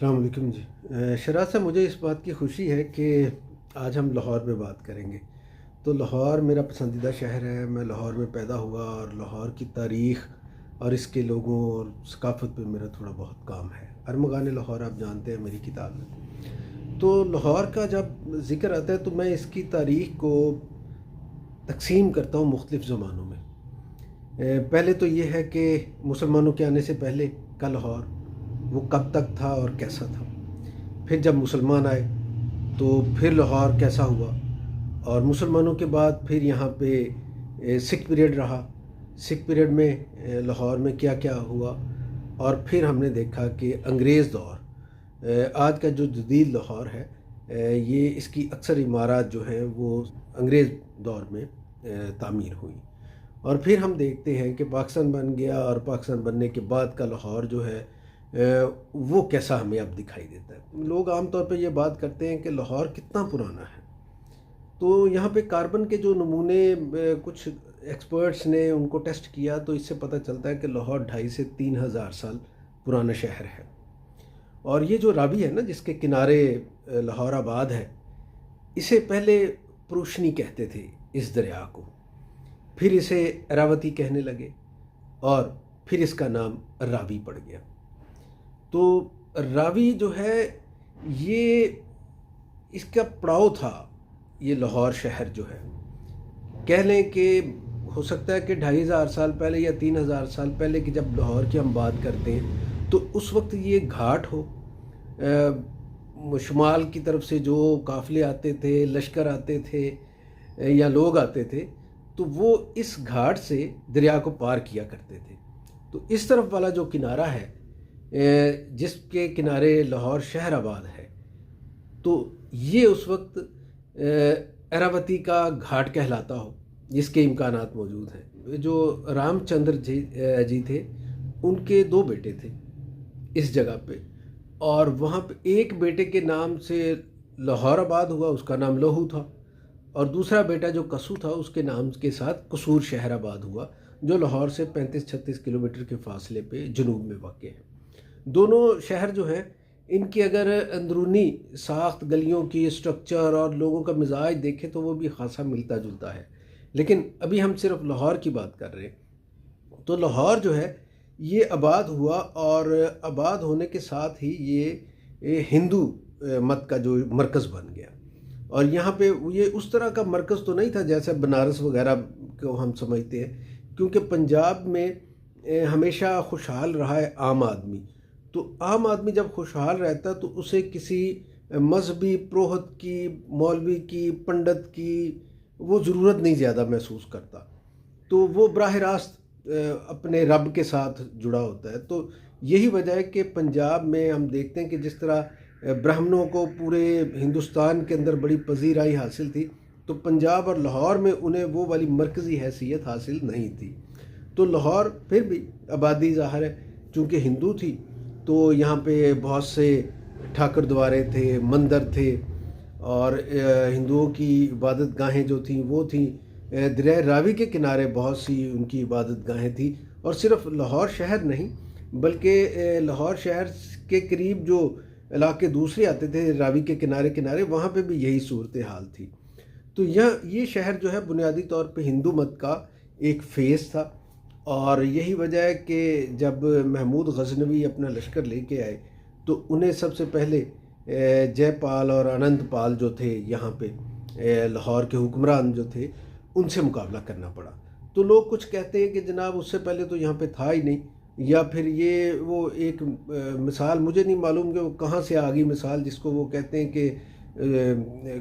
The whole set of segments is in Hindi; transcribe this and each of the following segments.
अस्सलाम वालेकुम जी। शराज साहब, मुझे इस बात की खुशी है कि आज हम लाहौर पे बात करेंगे। तो लाहौर मेरा पसंदीदा शहर है। मैं लाहौर में पैदा हुआ और लाहौर की तारीख़ और इसके लोगों और सकाफ़त पे मेरा थोड़ा बहुत काम है। अरमगान लाहौर आप जानते हैं मेरी किताब में। तो लाहौर का जब ज़िक्र आता है तो मैं इसकी तारीख़ को तकसीम करता हूँ मुख्तलिफ़ ज़मानों में। पहले तो ये है कि मुसलमानों के आने से पहले का लाहौर वो कब तक था और कैसा था। फिर जब मुसलमान आए तो फिर लाहौर कैसा हुआ, और मुसलमानों के बाद फिर यहाँ पे सिख पीरियड रहा। सिख पीरियड में लाहौर में क्या क्या हुआ, और फिर हमने देखा कि अंग्रेज़ दौर, आज का जो जदीद लाहौर है, ये इसकी अक्सर इमारत जो हैं वो अंग्रेज़ दौर में तामीर हुई। और फिर हम देखते हैं कि पाकिस्तान बन गया, और पाकिस्तान बनने के बाद का लाहौर जो है वो कैसा हमें अब दिखाई देता है। लोग आम तौर पे ये बात करते हैं कि लाहौर कितना पुराना है। तो यहाँ पे कार्बन के जो नमूने कुछ एक्सपर्ट्स ने उनको टेस्ट किया, तो इससे पता चलता है कि लाहौर 2,500 से 3,000 साल पुराना शहर है। और ये जो रावी है ना जिसके किनारे लाहौर आबाद है, इसे पहले प्रोशनी कहते थे इस दरिया को, फिर इसे अरावती कहने लगे, और फिर इसका नाम रावी पड़ गया। तो रावी जो है ये इसका पड़ाव था। ये लाहौर शहर जो है, कह लें कि हो सकता है कि 2,500 साल पहले या 3,000 साल पहले की जब लाहौर की हम बात करते हैं तो उस वक्त ये घाट हो, शुमाल की तरफ से जो काफ़िले आते थे, लश्कर आते थे या लोग आते थे, तो वो इस घाट से दरिया को पार किया करते थे। तो इस तरफ वाला जो किनारा है, जिसके किनारे लाहौर शहर आबाद है, तो ये उस वक्त अरावती का घाट कहलाता हो, जिसके इम्कानात मौजूद हैं। जो रामचंद्र जी थे, उनके 2 बेटे थे इस जगह पे, और वहाँ पे एक बेटे के नाम से लाहौर आबाद हुआ, उसका नाम लोहू था, और दूसरा बेटा जो कसू था उसके नाम के साथ कसूर शहर आबाद हुआ, जो लाहौर से 35-36 किलोमीटर के फासले पे जनूब में वाक़ है। दोनों शहर जो हैं, इनकी अगर अंदरूनी साख्त, गलियों की स्ट्रक्चर और लोगों का मिजाज देखें तो वो भी खासा मिलता जुलता है। लेकिन अभी हम सिर्फ लाहौर की बात कर रहे हैं। तो लाहौर जो है ये आबाद हुआ, और आबाद होने के साथ ही ये हिंदू मत का जो मरकज़ बन गया। और यहाँ पे ये उस तरह का मरकज़ तो नहीं था जैसे बनारस वगैरह को हम समझते हैं, क्योंकि पंजाब में हमेशा खुशहाल रहा है आम आदमी। तो आम आदमी जब खुशहाल रहता तो उसे किसी मजहबी पुरोहित की, मौलवी की, पंडित की वो ज़रूरत नहीं ज़्यादा महसूस करता। तो वो बराह रास्त अपने रब के साथ जुड़ा होता है। तो यही वजह है कि पंजाब में हम देखते हैं कि जिस तरह ब्राह्मणों को पूरे हिंदुस्तान के अंदर बड़ी पजीराई हासिल थी, तो पंजाब और लाहौर में उन्हें वो वाली मरकज़ी हैसियत हासिल नहीं थी। तो लाहौर फिर भी आबादी ज़ाहिर है चूँकि हिंदू थी, तो यहाँ पे बहुत से ठाकुर द्वारे थे, मंदिर थे, और हिंदुओं की इबादत गाहें जो थीं वो थीं। दरिया रावी के किनारे बहुत सी उनकी इबादत गाहें थी। और सिर्फ लाहौर शहर नहीं, बल्कि लाहौर शहर के करीब जो इलाके दूसरे आते थे रावी के किनारे किनारे, वहाँ पे भी यही सूरत हाल थी। तो ये शहर जो है बुनियादी तौर पे हिंदू मत का एक फेस था। और यही वजह है कि जब महमूद गजनवी अपना लश्कर लेके आए, तो उन्हें सबसे पहले जयपाल और आनंदपाल जो थे यहाँ पे लाहौर के हुक्मरान जो थे, उनसे मुकाबला करना पड़ा। तो लोग कुछ कहते हैं कि जनाब उससे पहले तो यहाँ पे था ही नहीं, या फिर ये वो एक मिसाल, मुझे नहीं मालूम कि वो कहाँ से आ गई मिसाल, जिसको वो कहते हैं कि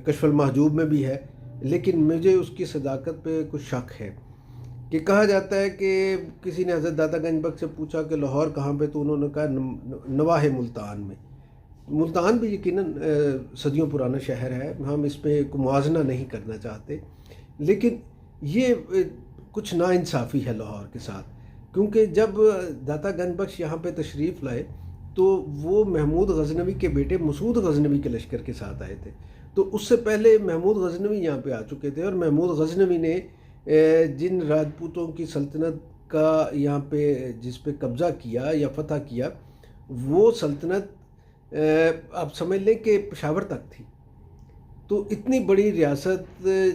कशफुल महजूब में भी है, लेकिन मुझे उसकी सदाकत पे कुछ शक है। कि कहा जाता है कि किसी ने हज़रत दाता गंज बख्श से पूछा कि लाहौर कहाँ पे, तो उन्होंने कहा नवाह मुल्तान में। मुल्तान भी यकीनन सदियों पुराना शहर है, हम इस पर कोई मुआवजा नहीं करना चाहते, लेकिन ये कुछ नाइंसाफ़ी है लाहौर के साथ। क्योंकि जब दाता गंज बख्श यहाँ पे तशरीफ़ लाए, तो वो महमूद गजनवी के बेटे मसूद गजनवी के लश्कर के साथ आए थे। तो उससे पहले महमूद गजनवी यहाँ पे आ चुके थे, और महमूद गजनवी ने जिन राजपूतों की सल्तनत का यहाँ पे जिस पे कब्ज़ा किया या फतह किया, वो सल्तनत आप समझ लें कि पेशावर तक थी। तो इतनी बड़ी रियासत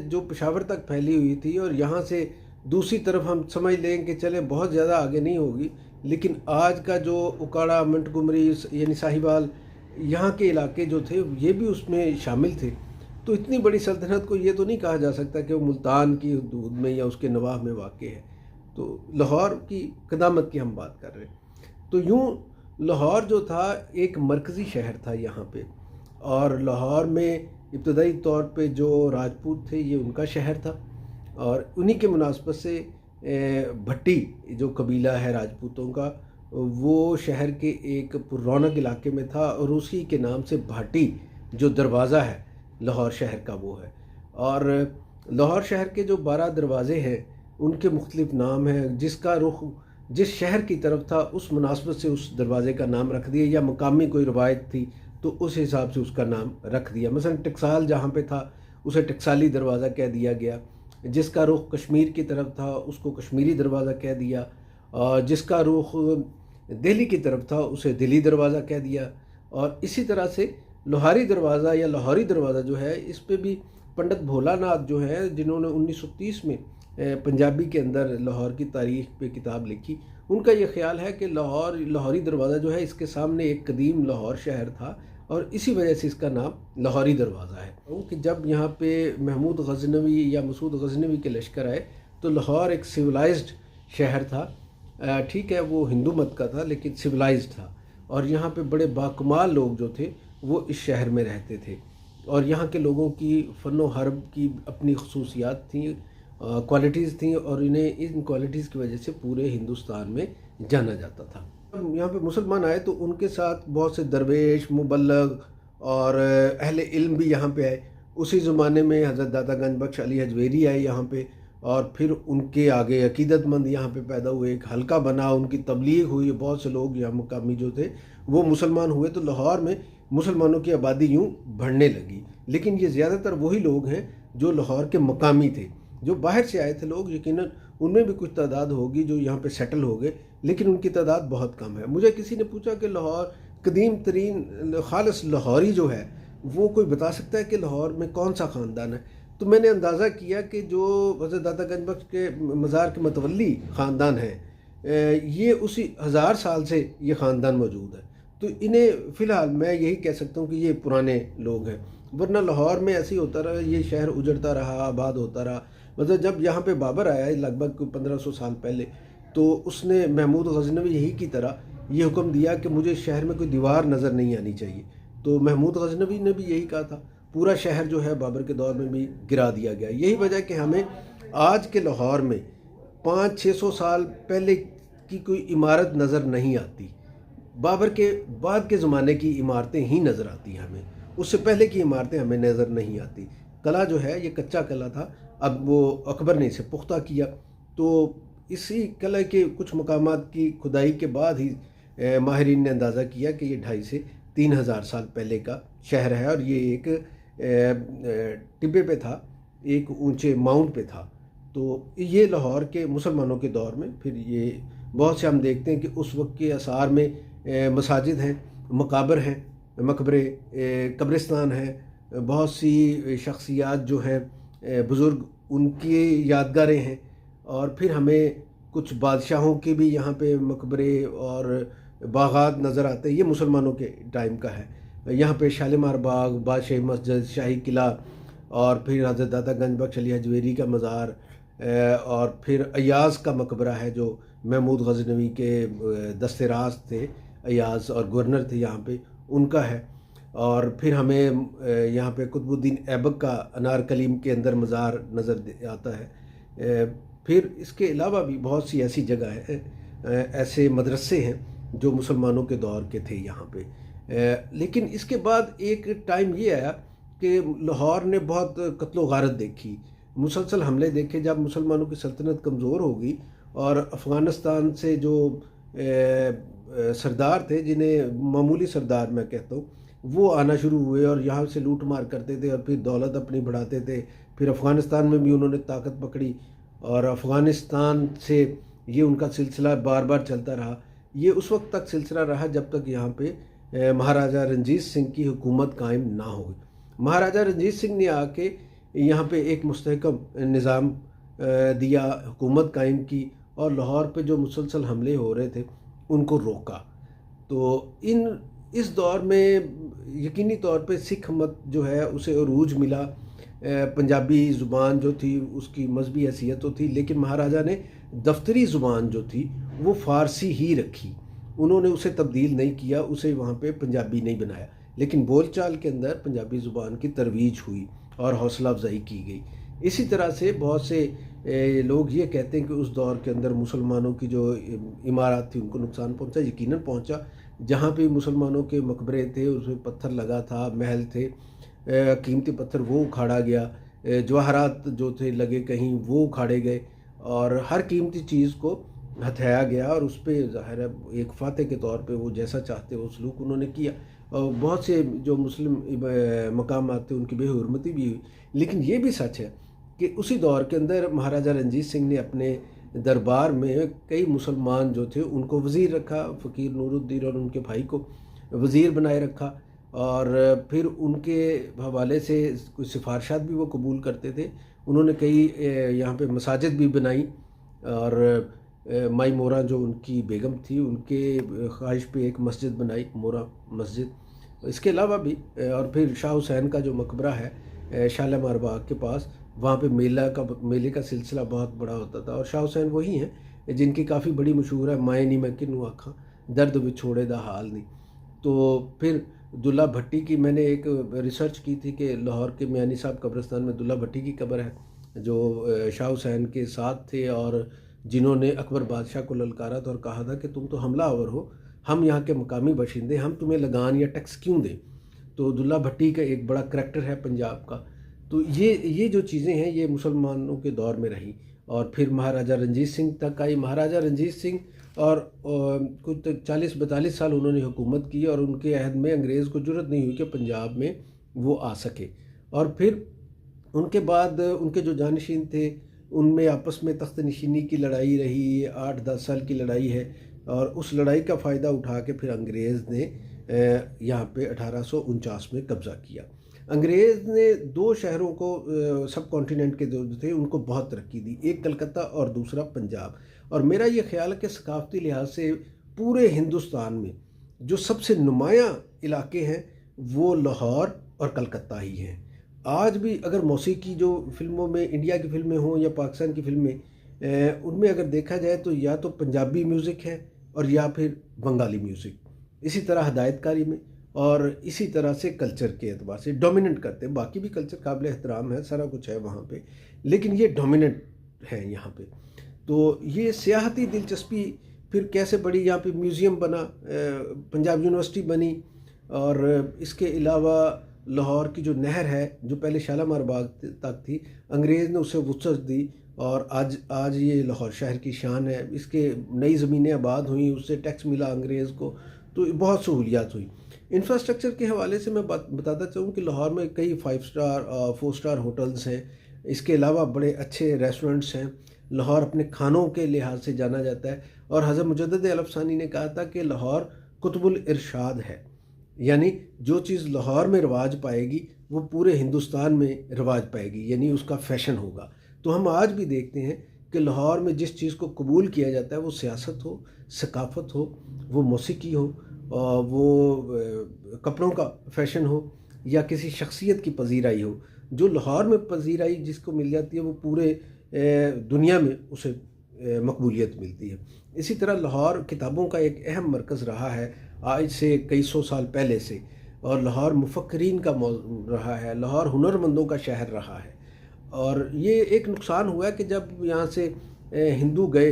जो पेशावर तक फैली हुई थी, और यहाँ से दूसरी तरफ हम समझ लें कि चले बहुत ज़्यादा आगे नहीं होगी, लेकिन आज का जो उकाड़ा, मंटगुमरी यानी साहिवाल, यहाँ के इलाके जो थे ये भी उसमें शामिल थे। तो इतनी बड़ी सल्तनत को ये तो नहीं कहा जा सकता कि वो मुल्तान की हदूद में या उसके नवाह में वाक़ है। तो लाहौर की क़दामत की हम बात कर रहे हैं। तो यूँ लाहौर जो था एक मरकज़ी शहर था यहाँ पे, और लाहौर में इब्तदाई तौर पे जो राजपूत थे ये उनका शहर था, और उन्हीं के मुनासबत से भट्टी जो कबीला है राजपूतों का, वो शहर के एक पुररौनक इलाके में था, और उसी के नाम से भाटी जो दरवाज़ा है लाहौर शहर का वो है। और लाहौर शहर के जो 12 दरवाज़े हैं उनके मुख्तलिफ नाम हैं, जिसका रुख जिस शहर की तरफ था उस मुनासबत से उस दरवाज़े का नाम रख दिया, या मकामी कोई रवायत थी तो उस हिसाब से उसका नाम रख दिया। मसलन टकसाल जहाँ पे था उसे टकसाली दरवाज़ा कह दिया गया, जिसका रुख कश्मीर की तरफ था उसको कश्मीरी दरवाज़ा कह दिया, और जिसका रुख दिल्ली की तरफ था उसे दिल्ली दरवाज़ा कह दिया। और इसी तरह से लोहारी दरवाज़ा या लाहौरी दरवाज़ा जो है, इस पे भी पंडित भोलानाथ जो है, जिन्होंने 1930 में पंजाबी के अंदर लाहौर की तारीख़ पे किताब लिखी, उनका ये ख्याल है कि लाहौरी दरवाज़ा जो है इसके सामने एक कदीम लाहौर शहर था, और इसी वजह से इसका नाम लाहौरी दरवाज़ा है। क्योंकि जब यहाँ पे महमूद गज़नवी या मसूद गज़नवी के लश्कर आए तो लाहौर एक सिविलाइज्ड शहर था। ठीक है, वो हिंदू मत का था लेकिन सिविलाइज्ड था, और यहाँ पे बड़े बाकमाल लोग जो थे वो इस शहर में रहते थे, और यहाँ के लोगों की फ़नो हर्ब की अपनी खसूसियात थी, क्वालिटीज़ थी, और इन्हें इन क्वालिटीज़ की वजह से पूरे हिंदुस्तान में जाना जाता था। जब यहाँ पे मुसलमान आए तो उनके साथ बहुत से दरवेश, मुबल्लग और अहले इल्म भी यहाँ पे आए। उसी ज़माने में हज़रत दाता गंज बख्श अली हजवेरी आए यहाँ पे, और फिर उनके आगे अकीदतमंद यहाँ पे पैदा हुए, एक हल्का बना, उनकी तबलीग हुई, बहुत से लोग यहाँ मुकामी जो थे वो मुसलमान हुए। तो लाहौर में मुसलमानों की आबादी यूँ बढ़ने लगी, लेकिन ये ज़्यादातर वही लोग हैं जो लाहौर के मकामी थे। जो बाहर से आए थे लोग यकीनन उनमें भी कुछ तादाद होगी जो यहाँ पे सेटल हो गए, लेकिन उनकी तादाद बहुत कम है। मुझे किसी ने पूछा कि लाहौर कदीम तरीन खालिस लाहौरी जो है वो कोई बता सकता है कि लाहौर में कौन सा ख़ानदान है? तो मैंने अंदाज़ा किया कि जो हज़रत दाता गंज बख्श के मज़ार के मतवल्ली ख़ानदान है, ये उसी 1000 साल से ये ख़ानदान मौजूद है। तो इन्हें फ़िलहाल मैं यही कह सकता हूँ कि ये पुराने लोग हैं, वरना लाहौर में ऐसे ही होता रहा, ये शहर उजड़ता रहा, आबाद होता रहा। मतलब जब यहाँ पे बाबर आया लगभग 1500 साल पहले, तो उसने महमूद गज़नवी यही की तरह ये हुक्म दिया कि मुझे शहर में कोई दीवार नज़र नहीं आनी चाहिए। तो महमूद गज़नवी ने भी यही कहा था। पूरा शहर जो है बाबर के दौर में भी गिरा दिया गया। यही वजह कि हमें आज के लाहौर में 500-600 साल पहले की कोई इमारत नज़र नहीं आती। बाबर के बाद के ज़माने की इमारतें ही नज़र आती हैं हमें, उससे पहले की इमारतें हमें नज़र नहीं आती। कला जो है ये कच्चा कला था, अब वो अकबर ने इसे पुख्ता किया। तो इसी कला के कुछ मकामात की खुदाई के बाद ही माहिरीन ने अंदाज़ा किया कि ये 2.5 से 3 हज़ार साल पहले का शहर है, और ये एक टिब्बे पे था, एक ऊंचे माउंट पे था। तो ये लाहौर के मुसलमानों के दौर में फिर ये बहुत से हम देखते हैं कि उस वक्त के आसार में मसाजिद हैं, मकाबर हैं, मकबरे, कब्रिस्तान हैं, बहुत सी शख्सियात जो हैं बुज़ुर्ग, उनकी यादगारें हैं। और फिर हमें कुछ बादशाहों के भी यहाँ पे मकबरे और बागात नज़र आते हैं। ये मुसलमानों के टाइम का है। यहाँ पे शालीमार बाग, बादशाही मस्जिद, शाही किला, और फिर हज़रत दाता गंज बख्श अली हजवेरी का मज़ार, और फिर अयाज़ का मकबरा है जो महमूद गज़नवी के दस्ते राज थे, अयाज़ और गवर्नर थे यहाँ पे, उनका है। और फिर हमें यहाँ पे कुतुबुद्दीन ऐबक का अनारकलीम के अंदर मज़ार नज़र आता है। फिर इसके अलावा भी बहुत सी ऐसी जगह है, ऐसे मदरसे हैं जो मुसलमानों के दौर के थे यहाँ पे। लेकिन इसके बाद एक टाइम ये आया कि लाहौर ने बहुत कत्लो गारत देखी, मुसलसल हमले देखे। जब मुसलमानों की सल्तनत कमज़ोर हो गई और अफ़गानिस्तान से जो सरदार थे, जिन्हें मामूली सरदार मैं कहता हूँ, वो आना शुरू हुए और यहाँ से लूट मार करते थे और फिर दौलत अपनी बढ़ाते थे। फिर अफ़गानिस्तान में भी उन्होंने ताकत पकड़ी, और अफ़गानिस्तान से ये उनका सिलसिला बार बार चलता रहा। ये उस वक्त तक सिलसिला रहा जब तक यहाँ पे महाराजा रंजीत सिंह की हुकूमत कायम ना हुई। महाराजा रंजीत सिंह ने आके यहाँ पे एक मुस्तहकम निज़ाम दिया, हुकूमत कायम की और लाहौर पे जो मुसलसल हमले हो रहे थे उनको रोका। तो इस दौर में यकीनी तौर पे सिख मत जो है उसे अरूज मिला। पंजाबी ज़ुबान जो थी उसकी मजहबी हैसियत तो थी, लेकिन महाराजा ने दफ्तरी ज़ुबान जो थी वो फ़ारसी ही रखी। उन्होंने उसे तब्दील नहीं किया, उसे वहाँ पे पंजाबी नहीं बनाया, लेकिन बोलचाल के अंदर पंजाबी ज़ुबान की तरवीज हुई और हौसला अफजाई की गई। इसी तरह से बहुत से लोग ये कहते हैं कि उस दौर के अंदर मुसलमानों की जो इमारत थी उनको नुकसान पहुंचा, यकीनन पहुंचा। जहाँ पे मुसलमानों के मकबरे थे उसमें पत्थर लगा था, महल थे, कीमती पत्थर वो उखाड़ा गया, जवाहरात जो थे लगे कहीं वो उखाड़े गए और हर कीमती चीज़ को हथियाया गया और उस पर ज़ाहिर है एक फ़ातह के तौर पे वो जैसा चाहते वो सलूक उन्होंने किया। और बहुत से जो मुस्लिम मकामात थे उनकी बेहुरमती भी हुई। लेकिन ये भी सच है कि उसी दौर के अंदर महाराजा रंजीत सिंह ने अपने दरबार में कई मुसलमान जो थे उनको वज़ीर रखा, फ़कीर नूरुद्दीन और उनके भाई को वज़ीर बनाए रखा और फिर उनके हवाले से कुछ सिफारशात भी वो कबूल करते थे। उन्होंने कई यहाँ पे मसाजिद भी बनाई और माई मोरा जो उनकी बेगम थी उनके ख्वाहिश पे एक मस्जिद बनाई, मोरा मस्जिद। इसके अलावा भी और फिर शाह हुसैन का जो मकबरा है शालीमार बाग के पास, वहाँ पे मेले का सिलसिला बहुत बड़ा होता था और शाह हुसैन वही हैं जिनकी काफ़ी बड़ी मशहूर है माए नी मैं किनू आखा दर्द विछोड़े दा हाल नहीं। तो फिर दुल्ला भट्टी की मैंने एक रिसर्च की थी कि लाहौर के मियानी साहब कब्रिस्तान में दुल्ला भट्टी की कब्र है जो शाह हुसैन के साथ थे और जिन्होंने अकबर बादशाह को ललकारा था और कहा था कि तुम तो हमलावर हो, हम यहाँ के मकामी बाशिंदे, हम तुम्हें लगान या टैक्स क्यों दें। तो दुल्ला भट्टी का एक बड़ा करैक्टर है पंजाब का। तो ये जो चीज़ें हैं ये मुसलमानों के दौर में रही और फिर महाराजा रंजीत सिंह तक आई। महाराजा रंजीत सिंह और कुछ 40-42 साल उन्होंने हुकूमत की और उनके अहद में अंग्रेज़ को जुर्रत नहीं हुई कि पंजाब में वो आ सके। और फिर उनके बाद उनके जो जानशीन थे उनमें आपस में तख्त नशीनी की लड़ाई रही, 8-10 साल की लड़ाई है और उस लड़ाई का फ़ायदा उठा के फिर अंग्रेज़ ने यहाँ पे 1849 में कब्ज़ा किया। अंग्रेज़ ने 2 शहरों को सब कॉन्टिनेंट के जो थे उनको बहुत तरक्की दी, एक कलकत्ता और दूसरा पंजाब। और मेरा ये ख्याल है कि सकाफ़ती लिहाज से पूरे हिंदुस्तान में जो सबसे नुमायाँ इलाके हैं वो लाहौर और कलकत्ता ही हैं। आज भी अगर मौसीकी जो फिल्मों में इंडिया की फिल्में हों या पाकिस्तान की फिल्में उनमें अगर देखा जाए तो या तो पंजाबी म्यूज़िक है और या फिर बंगाली म्यूज़िक, इसी तरह हदायतकारी में और इसी तरह से कल्चर के एतबार से डोमिनेंट करते हैं। बाकी भी कल्चर काबिल एहतराम है, सारा कुछ है वहाँ पे, लेकिन ये डोमिनेंट है यहाँ पे। तो ये सियाहती दिलचस्पी फिर कैसे बढ़ी, यहाँ पे म्यूज़ियम बना, पंजाब यूनिवर्सिटी बनी और इसके अलावा लाहौर की जो नहर है जो पहले शालीमार बाग तक थी, अंग्रेज़ ने उसे वुसअत दी और आज ये लाहौर शहर की शान है। इसके नई ज़मीनें आबाद हुई, उससे टैक्स मिला अंग्रेज़ को, तो बहुत सहूलियात हुई। इंफ्रास्ट्रक्चर के हवाले से मैं बताता चाहूँ कि लाहौर में कई 5 स्टार 4 स्टार होटल्स हैं, इसके अलावा बड़े अच्छे रेस्टोरेंट्स हैं। लाहौर अपने खानों के लिहाज से जाना जाता है और हज़रत मुजद्दिद अल-अफ़सानी ने कहा था कि लाहौर कुतुबुल इरशाद है, यानी जो चीज़ लाहौर में रवाज पाएगी वो पूरे हिंदुस्तान में रवाज पाएगी, यानी उसका फैशन होगा। तो हम आज भी देखते हैं कि लाहौर में जिस चीज़ को कबूल किया जाता है वो सियासत हो, सकाफ़त हो, वो मौसीकी हो, वो कपड़ों का फैशन हो या किसी शख्सियत की पजीराई हो, जो लाहौर में पजीराई जिसको मिल जाती है वो पूरे दुनिया में उसे मकबूलियत मिलती है। इसी तरह लाहौर किताबों का एक अहम मरकज़ रहा है आज से कई 100 साल पहले से, और लाहौर मुफक्किरीन का रहा है, लाहौर हुनरमंदों का शहर रहा है। और ये एक नुकसान हुआ कि जब यहाँ से हिंदू गए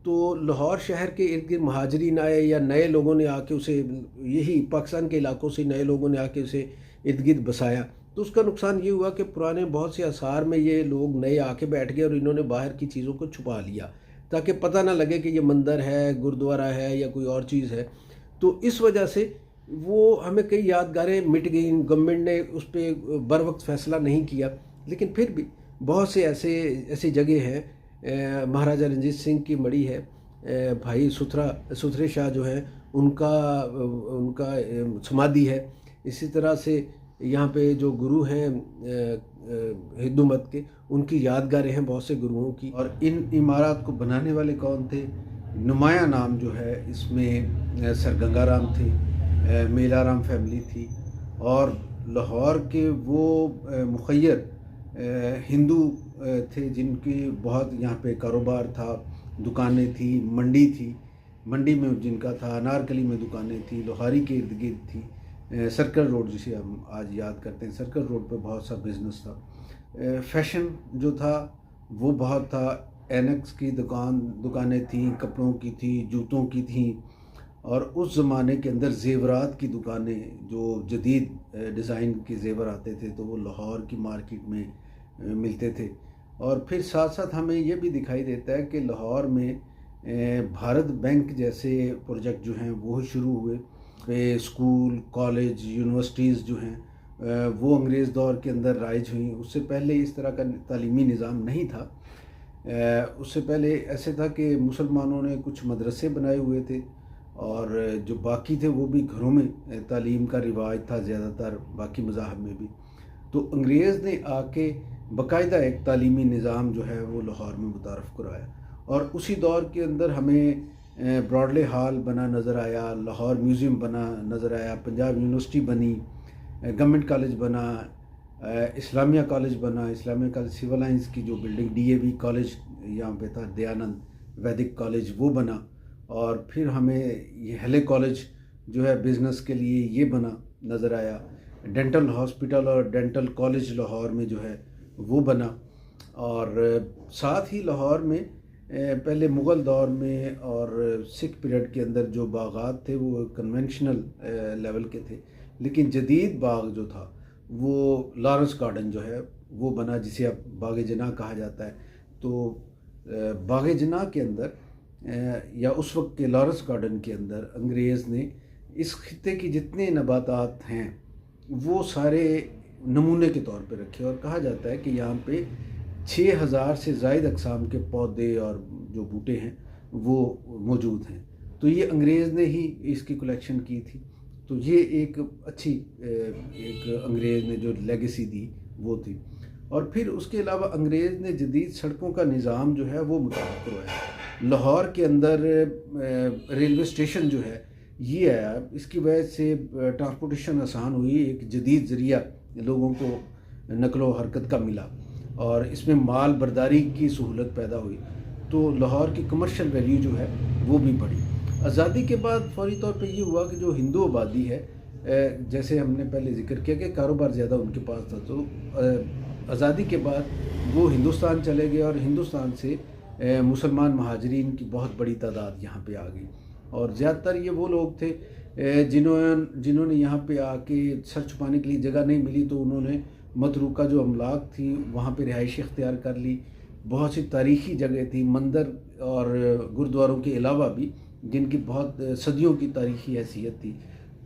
तो लाहौर शहर के इर्द गिर्द महाजरीन आए या नए लोगों ने आके उसे, यही पाकिस्तान के इलाकों से नए लोगों ने आके उसे इर्द गिर्द बसाया, तो उसका नुकसान ये हुआ कि पुराने बहुत से आसार में ये लोग नए आके बैठ गए और इन्होंने बाहर की चीज़ों को छुपा लिया ताकि पता ना लगे कि ये मंदिर है, गुरुद्वारा है या कोई और चीज़ है। तो इस वजह से वो हमें कई यादगारें मिट गई, गवर्नमेंट ने उस पर बर वक्त फ़ैसला नहीं किया। लेकिन फिर भी बहुत से ऐसी जगह हैं, महाराजा रंजीत सिंह की मड़ी है, भाई सुथरे शाह जो हैं उनका उनका समाधि है। इसी तरह से यहाँ पे जो गुरु हैं हिंदू मत के, उनकी यादगारें हैं बहुत से गुरुओं की। और इन इमारत को बनाने वाले कौन थे? नुमाया नाम जो है इसमें सर गंगाराम थे, मेलाराम फैमिली थी, और लाहौर के वो मुखय्यर हिंदू थे जिनकी बहुत यहाँ पे कारोबार था, दुकानें थी, मंडी थी, मंडी में जिनका था, अनारकली में दुकानें थी, लोहारी के इर्द गिर्द थी, सर्कल रोड जिसे हम आज याद करते हैं, सर्कल रोड पे बहुत सा बिजनेस था। फैशन जो था वो बहुत था, एनेक्स की दुकानें थीं, कपड़ों की थी, जूतों की थी, और उस ज़माने के अंदर ज़ेवरात की दुकानें जो जदीद डिज़ाइन के ज़ेवर आते थे तो वो लाहौर की मार्केट में मिलते थे। और फिर साथ साथ हमें ये भी दिखाई देता है कि लाहौर में भारत बैंक जैसे प्रोजेक्ट जो हैं वो शुरू हुए। स्कूल, कॉलेज, यूनिवर्सिटीज़ जो हैं वो अंग्रेज़ दौर के अंदर राइज हुई। उससे पहले इस तरह का तालीमी निज़ाम नहीं था। उससे पहले ऐसे था कि मुसलमानों ने कुछ मदरसे बनाए हुए थे, और जो बाकी थे वो भी घरों में तालीम का रिवाज था ज़्यादातर, बाकी मज़ाहब में भी। तो अंग्रेज़ ने आके बाकायदा एक तालीमी निज़ाम जो है वो लाहौर में मुतारफ़ कराया, और उसी दौर के अंदर हमें ब्रॉडले हॉल बना नज़र आया, लाहौर म्यूज़ियम बना नज़र आया, पंजाब यूनिवर्सिटी बनी, गवर्नमेंट कॉलेज बना, इस्लामिया कॉलेज बना, इस्लामिया कॉलेज सिविल लाइंस की जो बिल्डिंग DAV कॉलेज यहाँ पे था, दयानंद वैदिक कॉलेज, वो बना। और फिर हमें ये हेले कॉलेज जो है बिज़नेस के लिए ये बना नज़र आया। डेंटल हॉस्पिटल और डेंटल कॉलेज लाहौर में जो है वो बना। और साथ ही लाहौर में पहले मुग़ल दौर में और सिख पीरियड के अंदर जो बागात थे वो कन्वेंशनल लेवल के थे, लेकिन जदीद बाग जो था वो लॉरेंस गार्डन जो है वो बना, जिसे अब बाग जना कहा जाता है। तो बाग जना के अंदर या उस वक्त के लॉरेंस गार्डन के अंदर अंग्रेज़ ने इस खित्ते की जितने नबातात हैं वो सारे नमूने के तौर पे रखे, और कहा जाता है कि यहाँ पे 6000 से ज़ायद अक़साम के पौधे और जो बूटे हैं वो मौजूद हैं। तो ये अंग्रेज़ ने ही इसकी कलेक्शन की थी। तो ये एक अच्छी एक अंग्रेज़ ने जो लेगेसी दी वो थी। और फिर उसके अलावा अंग्रेज़ ने जदीद सड़कों का निज़ाम जो है वो मुताबिक करवाया। लाहौर के अंदर रेलवे स्टेशन जो है ये आया, इसकी वजह से ट्रांसपोर्टेशन आसान हुई, एक जदीद ज़रिया लोगों को नकलो हरकत का मिला, और इसमें माल बर्दारी की सहूलत पैदा हुई। तो लाहौर की कमर्शियल वैल्यू जो है वो भी बढ़ी। आज़ादी के बाद फौरी तौर पे ये हुआ कि जो हिंदू आबादी है, जैसे हमने पहले जिक्र किया कि कारोबार ज़्यादा उनके पास था, तो आज़ादी के बाद वो हिंदुस्तान चले गए, और हिंदुस्तान से मुसलमान महाजरीन की बहुत बड़ी तादाद यहाँ पे आ गई। और ज़्यादातर ये वो लोग थे जिन्होंने यहाँ पे आके सर छुपाने के लिए जगह नहीं मिली तो उन्होंने मतरूका जो अमलाक थी वहाँ पे रिहाइश इख्तियार कर ली। बहुत सी तारीख़ी जगह थी, मंदिर और गुरुद्वारों के अलावा भी, जिनकी बहुत सदियों की तारीख़ी हैसियत थी।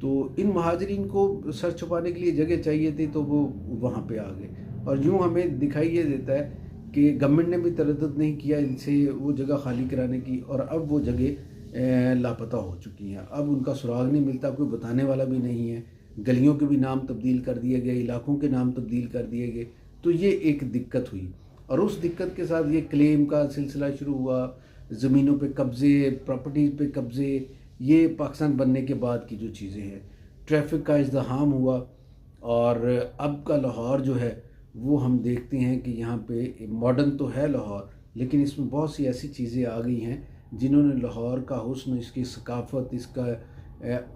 तो इन महाजरीन को सर छुपाने के लिए जगह चाहिए थी तो वो वहाँ पे आ गए। और यूँ हमें दिखाई ये देता है कि गवर्नमेंट ने भी तरद्दुद नहीं किया इनसे वो जगह खाली कराने की, और अब वो जगह लापता हो चुकी हैं। अब उनका सुराग नहीं मिलता, कोई बताने वाला भी नहीं है। गलियों के भी नाम तब्दील कर दिए गए, इलाकों के नाम तब्दील कर दिए गए। तो ये एक दिक्कत हुई, और उस दिक्कत के साथ ये क्लेम का सिलसिला शुरू हुआ, ज़मीनों पे कब्ज़े, प्रॉपर्टीज़ पे कब्ज़े। ये पाकिस्तान बनने के बाद की जो चीज़ें हैं, ट्रैफिक का इज़्दिहाम हुआ। और अब का लाहौर जो है वो हम देखते हैं कि यहाँ पे मॉडर्न तो है लाहौर, लेकिन इसमें बहुत सी ऐसी चीज़ें आ गई हैं जिन्होंने लाहौर का हुस्न, इसकी सकाफ़त, इसका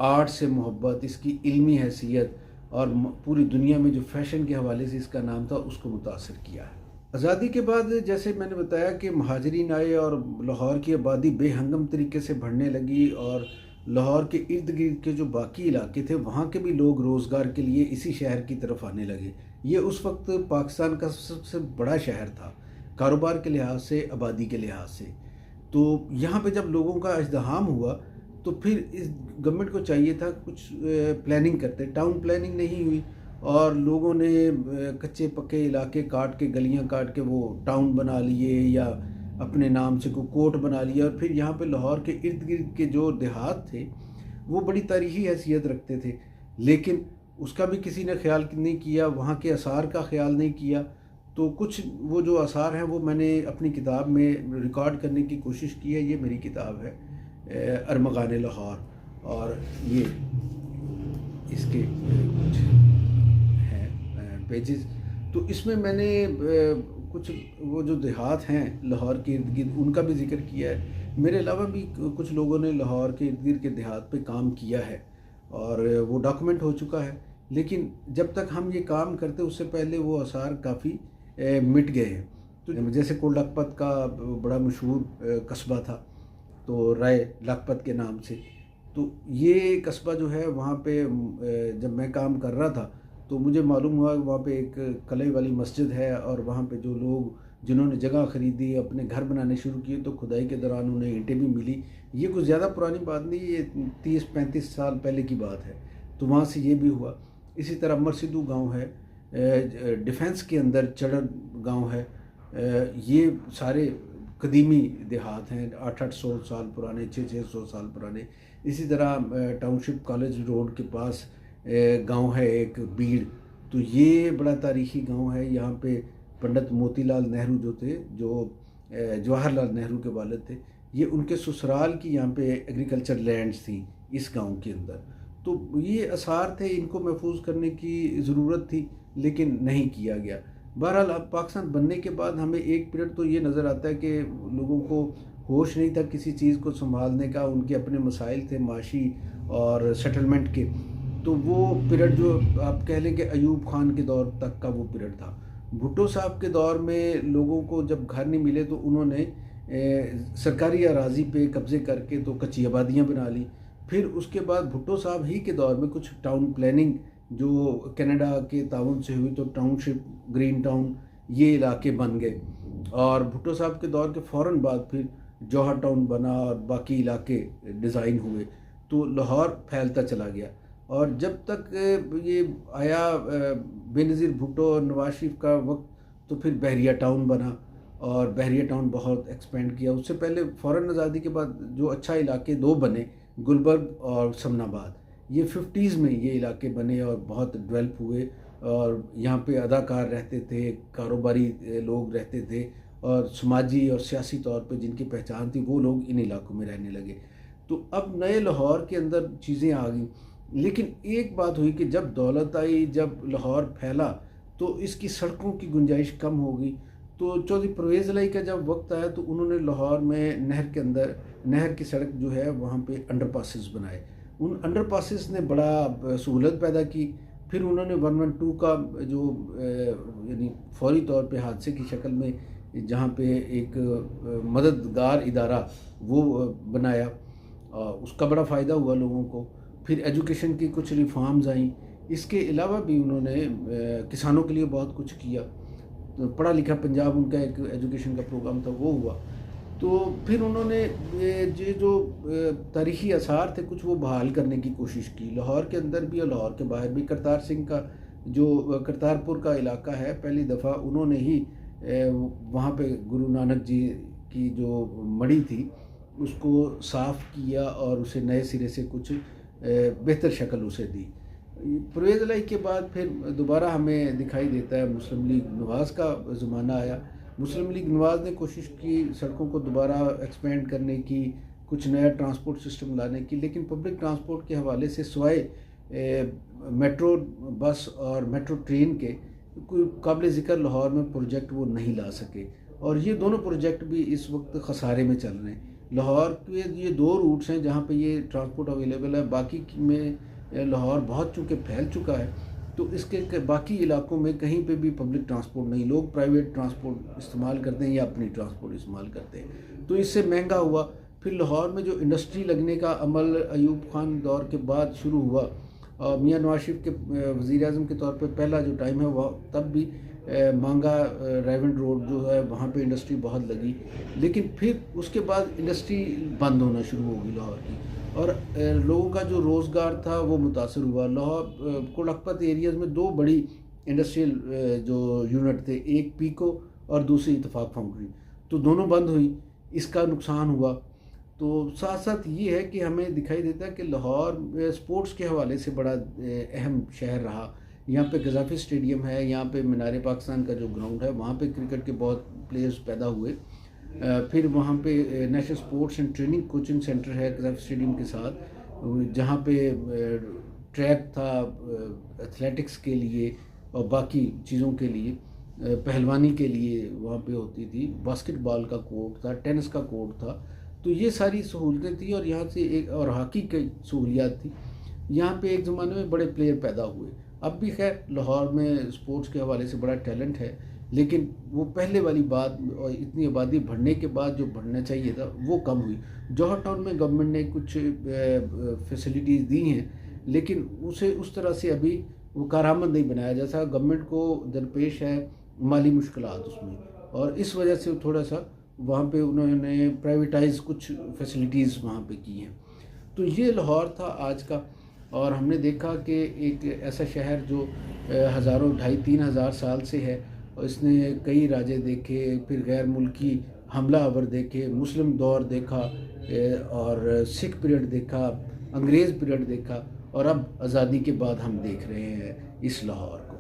आर्ट से मोहब्बत, इसकी इल्मी हैसियत, और पूरी दुनिया में जो फ़ैशन के हवाले से इसका नाम था उसको मुतासर किया है। आज़ादी के बाद जैसे मैंने बताया कि महाजरीन आए और लाहौर की आबादी बेहंगम तरीके से बढ़ने लगी, और लाहौर के इर्द गिर्द के जो बाकी इलाके थे वहाँ के भी लोग रोज़गार के लिए इसी शहर की तरफ आने लगे। ये उस वक्त पाकिस्तान का सबसे बड़ा शहर था, कारोबार के लिहाज से, आबादी के लिहाज से। तो यहाँ पे जब लोगों का इज़्दिहाम हुआ तो फिर इस गवर्नमेंट को चाहिए था कुछ प्लानिंग करते। टाउन प्लानिंग नहीं हुई, और लोगों ने कच्चे पक्के इलाके काट के, गलियाँ काट के वो टाउन बना लिए, या अपने नाम से कोई कोर्ट बना लिया। और फिर यहाँ पे लाहौर के इर्द गिर्द के जो देहात थे वो बड़ी तारीख़ी हैसियत रखते थे, लेकिन उसका भी किसी ने ख्याल नहीं किया, वहाँ के आसार का ख्याल नहीं किया। तो कुछ वो जो आसार हैं वो मैंने अपनी किताब में रिकॉर्ड करने की कोशिश की है। ये मेरी किताब है अरमगान लाहौर, और ये इसके कुछ हैं पेजेस। तो इसमें मैंने कुछ वो जो देहात हैं लाहौर के इर्द गिर्द उनका भी जिक्र किया है। मेरे अलावा भी कुछ लोगों ने लाहौर के इर्द गिर्द के देहात पे काम किया है और वो डॉक्यूमेंट हो चुका है, लेकिन जब तक हम ये काम करते उससे पहले वो आसार काफ़ी मिट गए हैं। तो जैसे कोट लखपत का बड़ा मशहूर कस्बा था, तो राय लखपत के नाम से। तो ये कस्बा जो है वहाँ पे जब मैं काम कर रहा था तो मुझे मालूम हुआ कि वहाँ पे एक कलई वाली मस्जिद है, और वहाँ पे जो लोग जिन्होंने जगह ख़रीदी, अपने घर बनाने शुरू किए, तो खुदाई के दौरान उन्हें ईंटें भी मिली। ये कुछ ज़्यादा पुरानी बात नहीं, ये 30-35 साल पहले की बात है। तो वहाँ से ये भी हुआ। इसी तरह अमर सिद्धू गाँव है, डिफेंस के अंदर चढ़न गांव है। ये सारे कदीमी देहात हैं, 800 साल पुराने, 600 साल पुराने। इसी तरह टाउनशिप कॉलेज रोड के पास गांव है एक बीड़, तो ये बड़ा तारीख़ी गांव है। यहाँ पे पंडित मोतीलाल नेहरू जो थे, जो जवाहरलाल नेहरू के वालिद थे, ये उनके ससुराल की यहाँ पे एग्रीकल्चर लैंड्स थी इस गांव के अंदर। तो ये आसार थे, इनको महफूज करने की ज़रूरत थी, लेकिन नहीं किया गया। बहरहाल अब पाकिस्तान बनने के बाद हमें एक पीरियड तो ये नज़र आता है कि लोगों को होश नहीं था किसी चीज़ को संभालने का, उनके अपने मसाइल थे माशी और सेटलमेंट के। तो वो पीरियड जो आप कह लें कि अयूब खान के दौर तक का वो पीरियड था। भुट्टो साहब के दौर में लोगों को जब घर नहीं मिले तो उन्होंने सरकारी अराजी पे कब्ज़े करके तो कच्ची आबादियाँ बना ली। फिर उसके बाद भुट्टो साहब ही के दौर में कुछ टाउन प्लानिंग जो कनाडा के ताउन से हुई, तो टाउनशिप, ग्रीन टाउन, ये इलाके बन गए। और भुट्टो साहब के दौर के फ़ौरन बाद फिर जौहर टाउन बना और बाकी इलाके डिज़ाइन हुए, तो लाहौर फैलता चला गया। और जब तक ये आया बेनज़ीर भुट्टो और नवाज शरीफ का वक्त, तो फिर बहरिया टाउन बना और बहरिया टाउन बहुत एक्सपेंड किया। उससे पहले फ़ौरन आज़ादी के बाद जो अच्छा इलाके दो बने, गुलबर्ग और समनाबाद, ये 50s में ये इलाके बने और बहुत डेवलप हुए। और यहाँ पे अदाकार रहते थे, कारोबारी लोग रहते थे, और समाजी और सियासी तौर पे जिनकी पहचान थी वो लोग इन इलाकों में रहने लगे। तो अब नए लाहौर के अंदर चीज़ें आ गई। लेकिन एक बात हुई कि जब दौलत आई, जब लाहौर फैला, तो इसकी सड़कों की गुंजाइश कम हो गई। तो चौधरी परवेज़ इलाही का जब वक्त आया तो उन्होंने लाहौर में नहर के अंदर, नहर की सड़क जो है वहाँ पे अंडरपासेस बनाए। उन अंडरपासेस ने बड़ा सहूलत पैदा की। फिर उन्होंने 112 का जो यानी फौरी तौर पे हादसे की शक्ल में जहाँ पे एक मददगार इदारा वो बनाया, उसका बड़ा फ़ायदा हुआ लोगों को। फिर एजुकेशन की कुछ रिफॉर्म्स आई। इसके अलावा भी उन्होंने किसानों के लिए बहुत कुछ किया। तो पढ़ा लिखा पंजाब उनका एक एजुकेशन का प्रोग्राम था, वो हुआ। तो फिर उन्होंने ये जो तारीख़ी आसार थे कुछ वो बहाल करने की कोशिश की, लाहौर के अंदर भी और लाहौर के बाहर भी। करतार सिंह का जो करतारपुर का इलाका है, पहली दफ़ा उन्होंने ही वहाँ पे गुरु नानक जी की जो मड़ी थी उसको साफ़ किया और उसे नए सिरे से कुछ बेहतर शक्ल उसे दी। परवेज़ इलाही के बाद फिर दोबारा हमें दिखाई देता है मुस्लिम लीग नवाज़ का ज़माना आया। मुस्लिम लीग नवाज़ ने कोशिश की सड़कों को दोबारा एक्सपेंड करने की, कुछ नया ट्रांसपोर्ट सिस्टम लाने की, लेकिन पब्लिक ट्रांसपोर्ट के हवाले से सिवाय मेट्रो बस और मेट्रो ट्रेन के कोई काबिल ज़िक्र लाहौर में प्रोजेक्ट वो नहीं ला सके। और ये दोनों प्रोजेक्ट भी इस वक्त खसारे में चल रहे हैं। लाहौर के ये दो रूट्स हैं जहाँ पे ये ट्रांसपोर्ट अवेलेबल है, बाकी में लाहौर बहुत चूँकि फैल चुका है तो इसके बाकी इलाकों में कहीं पे भी पब्लिक ट्रांसपोर्ट नहीं, लोग प्राइवेट ट्रांसपोर्ट इस्तेमाल करते हैं या अपनी ट्रांसपोर्ट इस्तेमाल करते हैं। तो इससे महंगा हुआ। फिर लाहौर में जो इंडस्ट्री लगने का अमल अयूब खान दौर के बाद शुरू हुआ, मियाँ नवाज शरीफ के वज़ीर आज़म के तौर पे पहला जो टाइम है वह तब भी मांगा रायवंड रोड जो है वहाँ पे इंडस्ट्री बहुत लगी। लेकिन फिर उसके बाद इंडस्ट्री बंद होना शुरू हो गई लाहौर की, और लोगों का जो रोज़गार था वो मुतासर हुआ। लाहौर कोट लखपत एरियाज़ में दो बड़ी इंडस्ट्रियल जो यूनिट थे, एक पीको और दूसरी इत्तेफाक फाउंड्री, तो दोनों बंद हुई, इसका नुकसान हुआ। तो साथ साथ ये है कि हमें दिखाई देता है कि लाहौर स्पोर्ट्स के हवाले से बड़ा अहम शहर रहा। यहाँ पे गज़ाफ़ी स्टेडियम है, यहाँ पे मीनार पाकिस्तान का जो ग्राउंड है वहाँ पे क्रिकेट के बहुत प्लेयर्स पैदा हुए। फिर वहाँ पे national sports and training coaching centre है गज़ाफ़ी स्टेडियम के साथ, जहाँ पे ट्रैक था एथलेटिक्स के लिए और बाकी चीज़ों के लिए, पहलवानी के लिए वहाँ पे होती थी, बास्केटबॉल का कोर्ट था, टेनिस का कोर्ट था। तो ये सारी सहूलतें थी और यहाँ से एक और हॉकी की सहूलियात थी। यहाँ पे एक ज़माने में बड़े प्लेयर पैदा हुए। अब भी खैर लाहौर में स्पोर्ट्स के हवाले से बड़ा टैलेंट है, लेकिन वो पहले वाली बात और इतनी आबादी बढ़ने के बाद जो बढ़ना चाहिए था वो कम हुई। जौहर टाउन में गवर्नमेंट ने कुछ फैसिलिटीज़ दी हैं, लेकिन उसे उस तरह से अभी वो कारआमद नहीं बनाया, जैसा गवर्नमेंट को दरपेश है माली मुश्किलात उसमें, और इस वजह से थोड़ा सा वहाँ पे उन्होंने प्राइवेटाइज कुछ फैसिलिटीज़ वहाँ पे की हैं। तो ये लाहौर था आज का। और हमने देखा कि एक ऐसा शहर जो हज़ारों 2,500-3 हज़ार साल से है, और इसने कई राजे देखे, फिर गैर मुल्की हमला आवर देखे, मुस्लिम दौर देखा, और सिख पीरियड देखा, अंग्रेज़ पीरियड देखा, और अब आज़ादी के बाद हम देख रहे हैं इस लाहौर को।